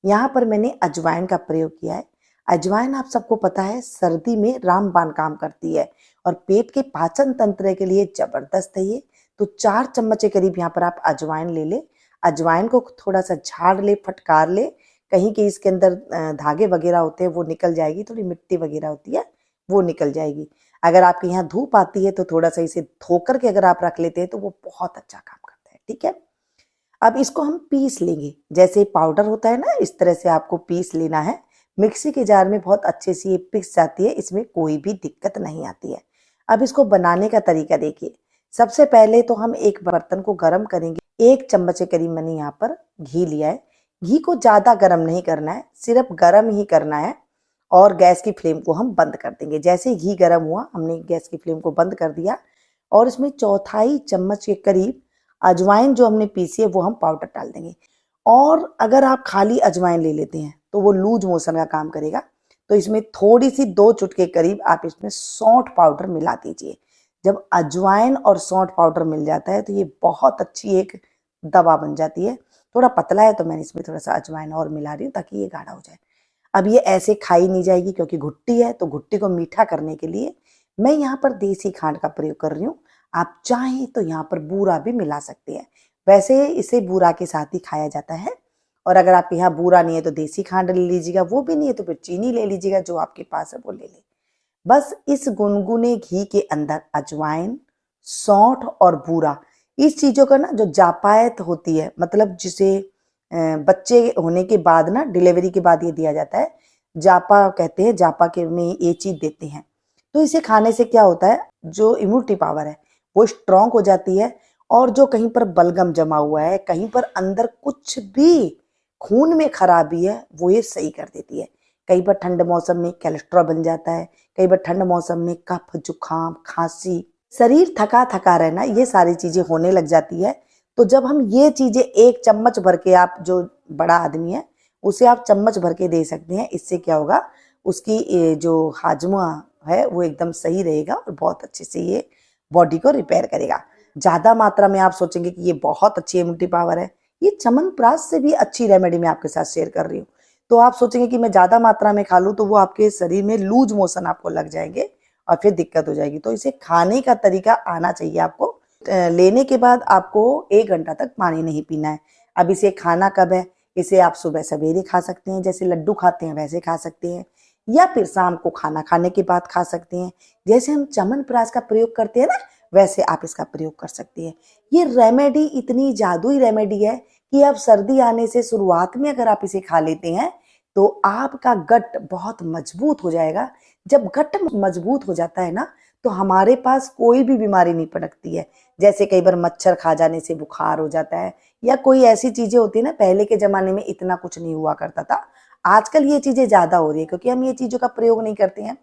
यहाँ पर मैंने अजवाइन का प्रयोग किया है। अजवाइन आप सबको पता है सर्दी में रामबाण काम करती है और पेट के पाचन तंत्र के लिए जबरदस्त है ये। तो 4 चम्मच के करीब यहाँ पर आप अजवाइन ले ले। अजवाइन को थोड़ा सा झाड़ ले, फटकार ले, कहीं के इसके अंदर धागे वगैरह होते हैं वो निकल जाएगी, थोड़ी मिट्टी वगैरह होती है वो निकल जाएगी। अगर आपके यहाँ धूप आती है तो थोड़ा सा इसे धोकर के अगर आप रख लेते हैं तो वो बहुत अच्छा काम करता है। ठीक है, अब इसको हम पीस लेंगे। जैसे पाउडर होता है ना, इस तरह से आपको पीस लेना है। मिक्सी के जार में बहुत अच्छे से ये पिस जाती है, इसमें कोई भी दिक्कत नहीं आती है। अब इसको बनाने का तरीका देखिए। सबसे पहले तो हम एक बर्तन को गर्म करेंगे। 1 चम्मच के करीब मैंने यहाँ पर घी लिया है। घी को ज़्यादा गर्म नहीं करना है, सिर्फ गर्म ही करना है और गैस की फ्लेम को हम बंद कर देंगे। जैसे ही घी गर्म हुआ हमने गैस की फ्लेम को बंद कर दिया और इसमें 1/4 चम्मच के करीब अजवाइन जो हमने पीसी है वो हम पाउडर डाल देंगे। और अगर आप खाली अजवाइन ले लेते हैं तो वो लूज मोशन का काम करेगा, तो इसमें थोड़ी सी 2 चुटके करीब आप इसमें सौंठ पाउडर मिला दीजिए। जब अजवाइन और सौंठ पाउडर मिल जाता है तो ये बहुत अच्छी एक दवा बन जाती है। थोड़ा पतला है तो मैंने इसमें थोड़ा सा अजवाइन और मिला रही हूँ ताकि ये गाढ़ा हो जाए। अब ये ऐसे खाई नहीं जाएगी क्योंकि घुट्टी है, तो घुट्टी को मीठा करने के लिए मैं यहाँ पर देसी खांड का प्रयोग कर रही हूँ। आप चाहें तो यहाँ पर बूरा भी मिला सकते हैं, वैसे इसे बूरा के साथ ही खाया जाता है। और अगर आपके यहाँ बूरा नहीं है तो देसी खांड ले लीजिएगा, वो भी नहीं है तो फिर चीनी ले लीजिएगा, जो आपके पास है वो ले ले। बस इस गुनगुने घी के अंदर अजवाइन, सौंठ और बूरा, इस चीज़ों का ना जो जापायत होती है, मतलब जिसे बच्चे होने के बाद ना, डिलीवरी के बाद ये दिया जाता है, जापा कहते हैं, जापा के में ये चीज़ देते हैं। तो इसे खाने से क्या होता है, जो इम्यूनिटी पावर है वो स्ट्रांग हो जाती है और जो कहीं पर बलगम जमा हुआ है, कहीं पर अंदर कुछ भी खून में खराबी है, वो ये सही कर देती है। कई बार ठंड मौसम में कोलेस्ट्रॉल बन जाता है, कई बार ठंड मौसम में कफ, जुकाम, खांसी, शरीर थका थका रहना, ये सारी चीज़ें होने लग जाती है। तो जब हम ये चीज़ें 1 चम्मच भर के, आप जो बड़ा आदमी है उसे आप चम्मच भर के दे सकते हैं, इससे क्या होगा, उसकी जो हाजमा है वो एकदम सही रहेगा और बहुत अच्छे से ये बॉडी को रिपेयर करेगा। ज़्यादा मात्रा में आप सोचेंगे कि ये बहुत अच्छी इम्यूनिटी पावर है, ये च्यवनप्राश से भी अच्छी रेमेडी मैं आपके साथ शेयर कर रही हूँ। तो आप सोचेंगे कि मैं ज़्यादा मात्रा में खा लूँ तो वो आपके शरीर में लूज मोशन आपको लग जाएंगे और फिर दिक्कत हो जाएगी। तो इसे खाने का तरीका आना चाहिए आपको। लेने के बाद आपको 1 घंटा तक पानी नहीं पीना है। अब इसे खाना कब है, इसे आप सुबह सवेरे खा सकते हैं, जैसे लड्डू खाते हैं वैसे खा सकते हैं, या फिर शाम को खाना खाने के बाद खा सकते हैं। जैसे हम च्यवनप्राश का प्रयोग करते हैं ना, वैसे आप इसका प्रयोग कर सकते हैं। ये रेमेडी इतनी जादुई रेमेडी है कि अब सर्दी आने से शुरुआत में अगर आप इसे खा लेते हैं तो आपका गट बहुत मजबूत हो जाएगा। जब गट मजबूत हो जाता है ना, तो हमारे पास कोई भी बीमारी नहीं पनपती है। जैसे कई बार मच्छर खा जाने से बुखार हो जाता है, या कोई ऐसी चीजें होती है ना, पहले के जमाने में इतना कुछ नहीं हुआ करता था, आजकल ये चीजें ज्यादा हो रही है क्योंकि हम ये चीजों का प्रयोग नहीं करते हैं।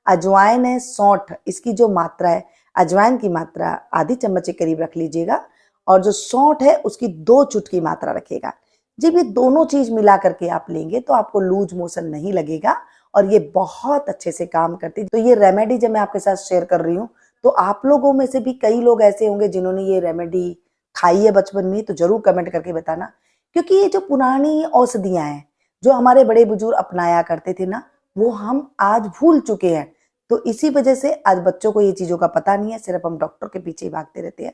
अजवाइन है, सौंठ, इसकी जो मात्रा है, अजवाइन की मात्रा आधी चम्मच के करीब रख लीजिएगा और जो सौंठ है उसकी 2 चुटकी मात्रा रखिएगा। जब ये दोनों चीज मिला करके आप लेंगे तो आपको लूज मोशन नहीं लगेगा और ये बहुत अच्छे से काम करती है। तो ये रेमेडी जब मैं आपके साथ शेयर कर रही हूँ तो आप लोगों में से भी कई लोग ऐसे होंगे जिन्होंने ये रेमेडी खाई है बचपन में, तो जरूर कमेंट करके बताना। क्योंकि ये जो पुरानी औषधियां हैं जो हमारे बड़े बुजुर्ग अपनाया करते थे ना, वो हम आज भूल चुके हैं। तो इसी वजह से आज बच्चों को ये चीजों का पता नहीं है, सिर्फ हम डॉक्टर के पीछे भागते रहते हैं।